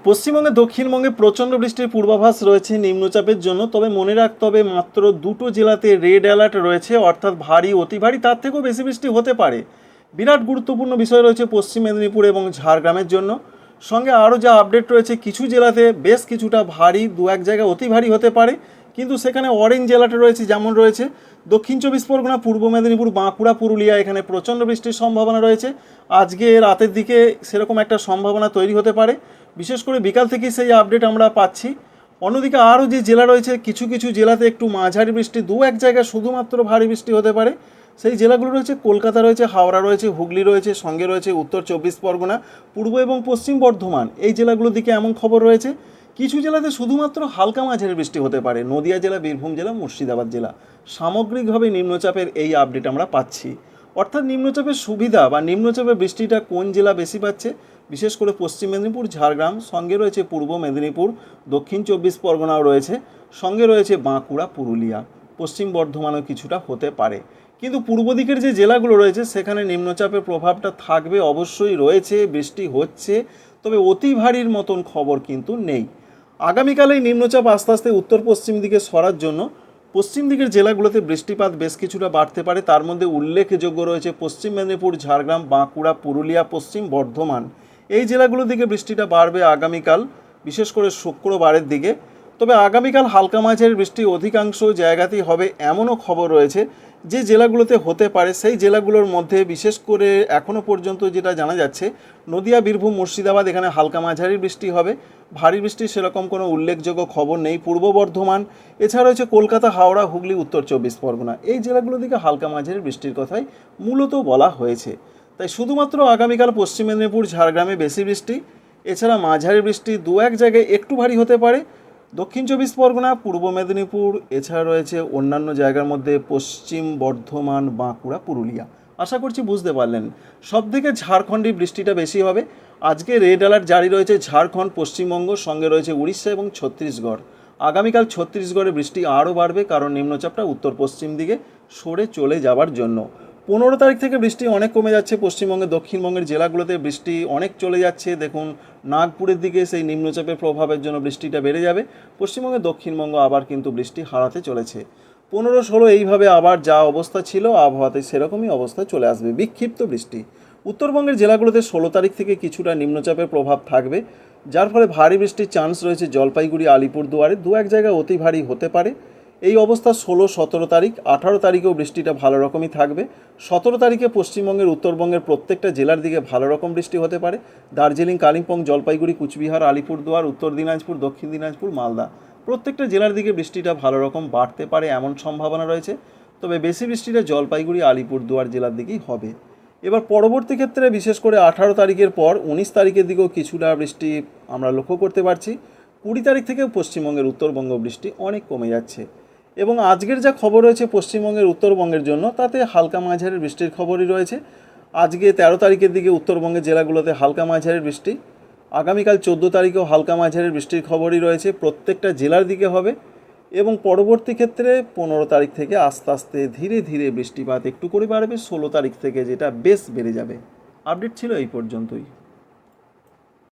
পশ্চিমবঙ্গে দক্ষিণবঙ্গে প্রচণ্ড বৃষ্টির পূর্বাভাস রয়েছে নিম্নচাপের জন্য। তবে মনে রাখতে হবে মাত্র দুটো জেলাতে রেড অ্যালার্ট রয়েছে, অর্থাৎ ভারী অতি ভারী তার থেকেও বেশি বৃষ্টি হতে পারে। বিরাট গুরুত্বপূর্ণ বিষয় রয়েছে পশ্চিম মেদিনীপুর এবং ঝাড়গ্রামের জন্য। সঙ্গে আরও যা আপডেট রয়েছে, কিছু জেলাতে বেশ কিছুটা ভারী, দু এক জায়গায় অতি ভারী হতে পারে, কিন্তু সেখানে অরেঞ্জ অ্যালার্ট রয়েছে। যেমন রয়েছে দক্ষিণ চব্বিশ পরগনা, পূর্ব মেদিনীপুর, বাঁকুড়া, পুরুলিয়া, এখানে প্রচণ্ড বৃষ্টির সম্ভাবনা রয়েছে। আজকে রাতের দিকে সেরকম একটা সম্ভাবনা তৈরি হতে পারে, বিশেষ করে বিকাল থেকে সেই আপডেট আমরা পাচ্ছি। অন্যদিকে আরও যে জেলা রয়েছে, কিছু কিছু জেলাতে একটু মাঝারি বৃষ্টি, দু এক জায়গায় শুধুমাত্র ভারী বৃষ্টি হতে পারে। সেই জেলাগুলো রয়েছে কলকাতা রয়েছে, হাওড়া রয়েছে, হুগলি রয়েছে, সঙ্গে রয়েছে উত্তর চব্বিশ পরগনা, পূর্ব এবং পশ্চিম বর্ধমান। এই জেলাগুলোর দিকে এমন খবর রয়েছে। কিছু জেলাতে শুধুমাত্র হালকা মাঝারি বৃষ্টি হতে পারে, নদিয়া জেলা, বীরভূম জেলা, মুর্শিদাবাদ জেলা। সামগ্রিকভাবে নিম্নচাপের এই আপডেট আমরা পাচ্ছি। অর্থাৎ নিম্নচাপের সুবিধা বা নিম্নচাপের বৃষ্টিটা কোন জেলা বেশি পাচ্ছে? বিশেষ করে পশ্চিম মেদিনীপুর, ঝাড়গ্রাম, সঙ্গে রয়েছে পূর্ব মেদিনীপুর, দক্ষিণ চব্বিশ পরগনাও রয়েছে, সঙ্গে রয়েছে বাঁকুড়া, পুরুলিয়া, পশ্চিম বর্ধমানও কিছুটা হতে পারে। কিন্তু পূর্ব দিকের যে জেলাগুলো রয়েছে সেখানে নিম্নচাপের প্রভাবটা থাকবে, অবশ্যই রয়েছে, বৃষ্টি হচ্ছে, তবে অতি ভারীর মতন খবর কিন্তু নেই। আগামীকাল এই নিম্নচাপ আস্তে আস্তে উত্তর পশ্চিম দিকে সরার জন্য পশ্চিম দিকের জেলাগুলোতে বৃষ্টিপাত বেশ কিছুটা বাড়তে পারে। তার মধ্যে উল্লেখযোগ্য রয়েছে পশ্চিম মেদিনীপুর, ঝাড়গ্রাম, বাঁকুড়া, পুরুলিয়া, পশ্চিম বর্ধমান। এই জেলাগুলোর দিকে বৃষ্টিটা বাড়বে আগামীকাল, বিশেষ করে শুক্রবারের দিকে। তবে আগামীকাল হালকা মাঝারি বৃষ্টি অধিকাংশ জায়গাতেই হবে, এমনও খবর রয়েছে। যে জেলাগুলোতে হতে পারে সেই জেলাগুলোর মধ্যে বিশেষ করে এখনও পর্যন্ত যেটা জানা যাচ্ছে, নদিয়া, বীরভূম, মুর্শিদাবাদ, এখানে হালকা মাঝারি বৃষ্টি হবে। ভারী বৃষ্টির সেরকম কোনো উল্লেখযোগ্য খবর নেই। পূর্ব বর্ধমান, এছাড়া রয়েছে কলকাতা, হাওড়া, হুগলি, উত্তর চব্বিশ পরগনা, এই জেলাগুলোর দিকে হালকা মাঝারি বৃষ্টির কথাই মূলত বলা হয়েছে। তাই শুধুমাত্র আগামীকাল পশ্চিম মেদিনীপুর, ঝাড়গ্রামে বেশি বৃষ্টি, এছাড়া মাঝারি বৃষ্টি দু এক জায়গায় একটু ভারী হতে পারে। দক্ষিণ চব্বিশ পরগনা, পূর্ব মেদিনীপুর, এছাড়া রয়েছে অন্যান্য জায়গার মধ্যে পশ্চিম বর্ধমান, বাঁকুড়া, পুরুলিয়া। আশা করছি বুঝতে পারলেন। সবথেকে ঝাড়খণ্ডে বৃষ্টিটা বেশি হবে। আজকে রেড অ্যালার্ট জারি রয়েছে ঝাড়খণ্ড, পশ্চিমবঙ্গ, সঙ্গে রয়েছে উড়িষ্যা এবং ছত্তিশগড়। আগামীকাল ছত্তিশগড়ে বৃষ্টি আরও বাড়বে, কারণ নিম্নচাপটা উত্তর পশ্চিম দিকে সরে চলে যাওয়ার জন্য। 15 তারিখ থেকে বৃষ্টি অনেক কমে যাচ্ছে। পশ্চিমবঙ্গে দক্ষিণবঙ্গের জেলাগুলোতে বৃষ্টি অনেক চলে যাচ্ছে। দেখুন, নাগপুরের দিকে সেই নিম্নচাপের প্রভাবের জন্য বৃষ্টিটা বেড়ে যাবে। পশ্চিমবঙ্গে দক্ষিণবঙ্গ আবার কিন্তু বৃষ্টি হারাতে চলেছে। 15-16 এইভাবে আবার যা অবস্থা ছিল আবহাওয়াতে সেরকমই অবস্থা চলে আসবে, বিক্ষিপ্ত বৃষ্টি। উত্তরবঙ্গের জেলাগুলোতে 16 তারিখ থেকে কিছুটা নিম্নচাপের প্রভাব থাকবে, যার ফলে ভারী বৃষ্টির চান্স রয়েছে জলপাইগুড়ি, আলিপুরদুয়ারে, দু এক জায়গায় অতি ভারী হতে পারে। এই অবস্থা 16-17 তারিখ, 18 তারিখেও বৃষ্টিটা ভালো রকমই থাকবে। 17 তারিখে পশ্চিমবঙ্গের উত্তরবঙ্গের প্রত্যেকটা জেলার দিকে ভালো রকম বৃষ্টি হতে পারে। দার্জিলিং, কালিম্পং, জলপাইগুড়ি, কুচবিহার, আলিপুরদুয়ার, উত্তর দিনাজপুর, দক্ষিণ দিনাজপুর, মালদা, প্রত্যেকটা জেলার দিকে বৃষ্টিটা ভালো রকম বাড়তে পারে, এমন সম্ভাবনা রয়েছে। তবে বেশি বৃষ্টিটা জলপাইগুড়ি, আলিপুরদুয়ার জেলার দিকেই হবে। এবার পরবর্তী ক্ষেত্রে বিশেষ করে 18 তারিখের পর 19 তারিখের দিকেও কিছুটা বৃষ্টি আমরা লক্ষ্য করতে পারছি। 20 তারিখ থেকেও পশ্চিমবঙ্গের উত্তরবঙ্গ বৃষ্টি অনেক কমে যাচ্ছে। এবং আজকের যা খবর রয়েছে পশ্চিমবঙ্গের উত্তরবঙ্গের জন্য, তাতে হালকা মাঝারি বৃষ্টির খবরই রয়েছে। আজকে 13 তারিখের দিকে উত্তরবঙ্গের জেলাগুলোতে হালকা মাঝারি বৃষ্টি। আগামীকাল 14 তারিখেও হালকা মাঝারি বৃষ্টির খবরই রয়েছে, প্রত্যেকটা জেলার দিকে হবে। এবং পরবর্তী ক্ষেত্রে 15 তারিখ থেকে আস্তে আস্তে ধীরে ধীরে বৃষ্টিপাত একটু করে বাড়বে, 16 তারিখ থেকে যেটা বেশ বেড়ে যাবে। আপডেট ছিল এই পর্যন্তই।